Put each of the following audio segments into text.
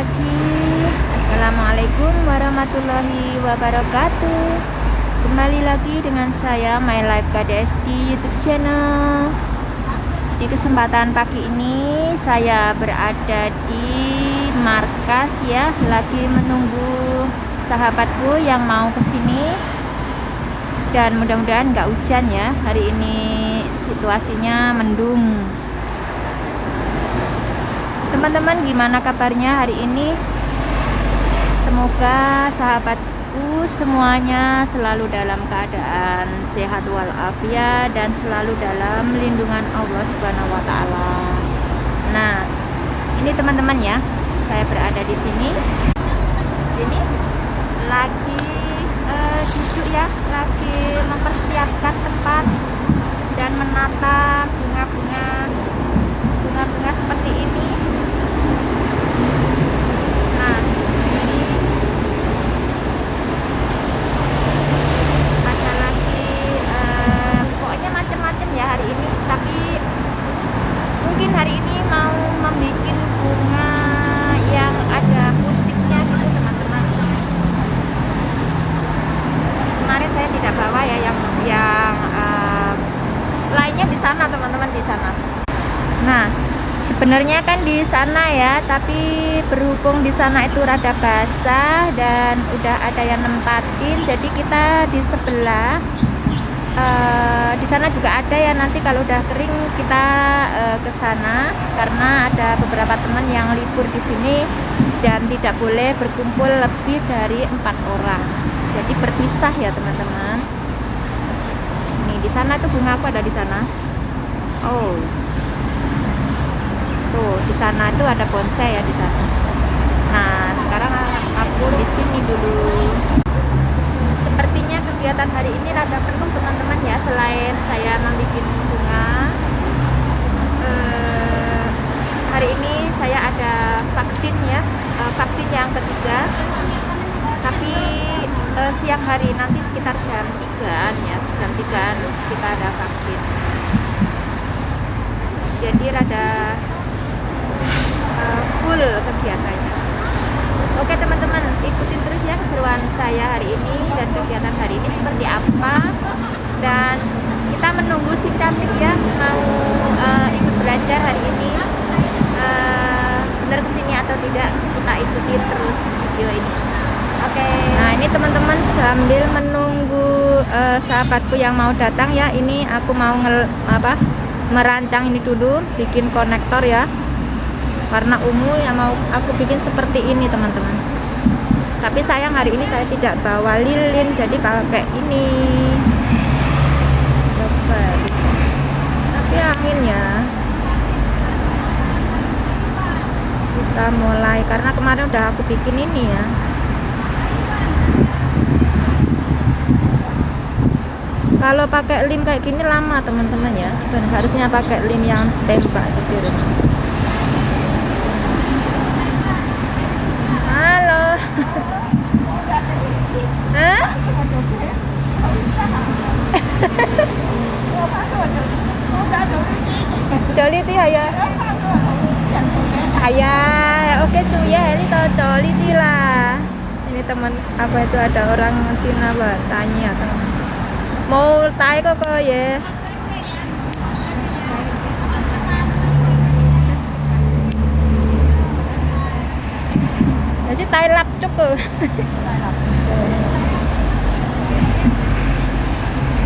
pagi. Assalamualaikum warahmatullahi wabarakatuh. Kembali lagi dengan saya My Life KDS di YouTube channel. Di kesempatan pagi ini saya berada di markas ya, lagi menunggu sahabatku yang mau kesini. Dan mudah-mudahan nggak hujan ya. Hari ini situasinya mendung. Teman-teman, gimana kabarnya hari ini? Semoga sahabatku semuanya selalu dalam keadaan sehat walafiat dan selalu dalam lindungan Allah Subhanahu wa taala. Nah, ini teman-teman ya, saya berada di sini. Sini lagi duduk ya, lagi mempersiapkan tempat dan menata bunga-bunga seperti ini. Nah, ini ada lagi pokoknya macam-macam ya hari ini, tapi mungkin hari ini mau membuat bunga yang ada putihnya gitu teman-teman. Kemarin saya tidak bawa ya yang lainnya di sana teman-teman, di sana. Nah, sebenarnya kan di sana ya, tapi berhubung di sana itu rada basah dan udah ada yang nempatin, jadi kita di sebelah di sana juga ada ya. Nanti kalau udah kering kita ke sana, karena ada beberapa teman yang libur di sini dan tidak boleh berkumpul lebih dari 4 orang. Jadi berpisah ya teman-teman. Nih di sana tuh bunga aku ada di sana. Oh. Tuh, di sana itu ada bonsai ya di sana. Nah, sekarang aku di sini dulu. Sepertinya kegiatan hari ini rada penuh teman-teman ya. Selain saya membuat bunga, hari ini saya ada vaksin ya, vaksin yang ketiga. Tapi siang hari nanti sekitar jam 3-an ya, jam 3-an kita ada vaksin. Jadi rada full kegiatannya. Oke teman-teman, ikutin terus ya keseruan saya hari ini dan kegiatan hari ini seperti apa. Dan kita menunggu si cantik ya mau ikut belajar hari ini, benar kesini atau tidak, kita ikutin terus video ini. Oke. Nah ini teman-teman, sambil menunggu sahabatku yang mau datang ya, ini aku mau merancang ini dulu, bikin konektor ya. Warna ungu yang mau aku bikin seperti ini teman-teman. Tapi sayang hari ini saya tidak bawa lilin, jadi pakai ini. Coba. Tapi angin ya. Kita mulai, karena kemarin udah aku bikin ini ya. Kalau pakai lem kayak gini lama teman-teman ya. Sebenarnya harusnya pakai lem yang tembak gitu. Halo. Hah? Coliti haya. Haya, oke cuy ya, ini tau coliti lah. Ini teman apa itu, ada orang Cina tanya teman. Mau tay kok ya. Jadi tay lap cukup.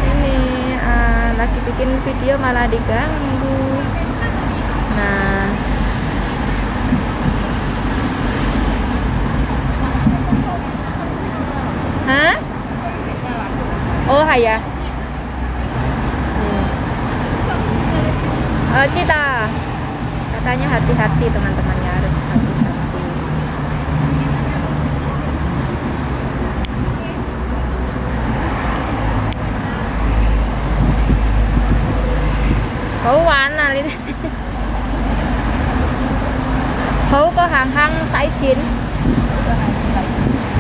Ini lagi bikin video malah diganggu. Nah, hah? Oh ya. Cita, katanya hati-hati teman-temannya, harus hati-hati. Hấu warna ini. Hấu có hàng sải chín.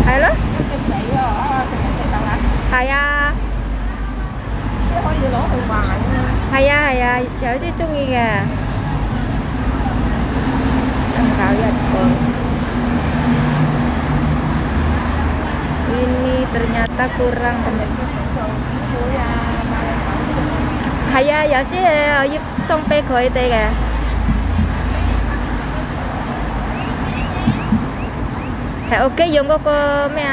Halo? Haya. Haya, giờ sẽ chung gì kìa. Ăn cạo vậy. ternyata kurang teman. Hay à, giờ xí giúp xong pe gọi tê kìa. Hay ok dùng có mẹ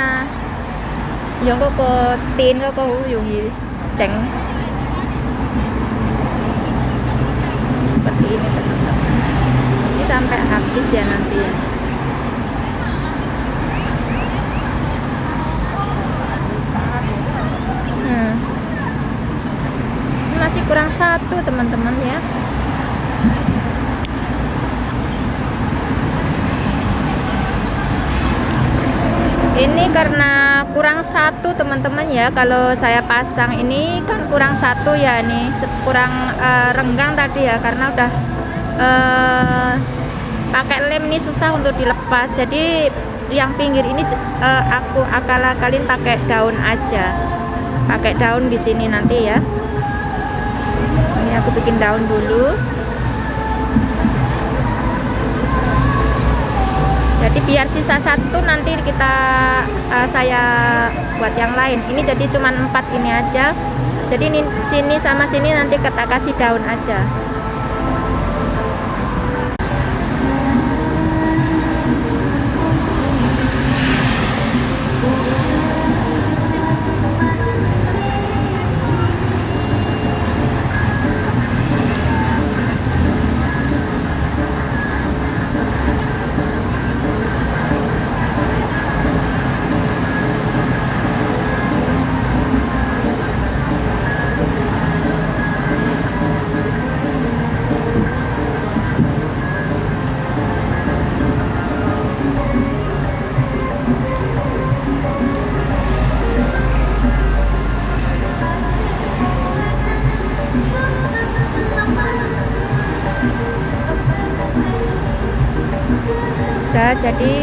dùng có tin có dùng gì chẳng seperti ini teman-teman. Ini sampai habis ya nanti ya. Masih kurang satu teman-teman ya. Ini karena kurang satu teman-teman ya, kalau saya pasang ini kan kurang satu ya, nih kurang renggang tadi ya, karena udah pakai lem ini susah untuk dilepas. Jadi yang pinggir ini aku akal-akalin pakai daun aja, pakai daun di sini nanti ya. Ini aku bikin daun dulu. Jadi biar sisa satu nanti kita saya buat yang lain. Ini jadi cuma 4 ini aja. Jadi ini sini sama sini nanti kita kasih daun aja. Jadi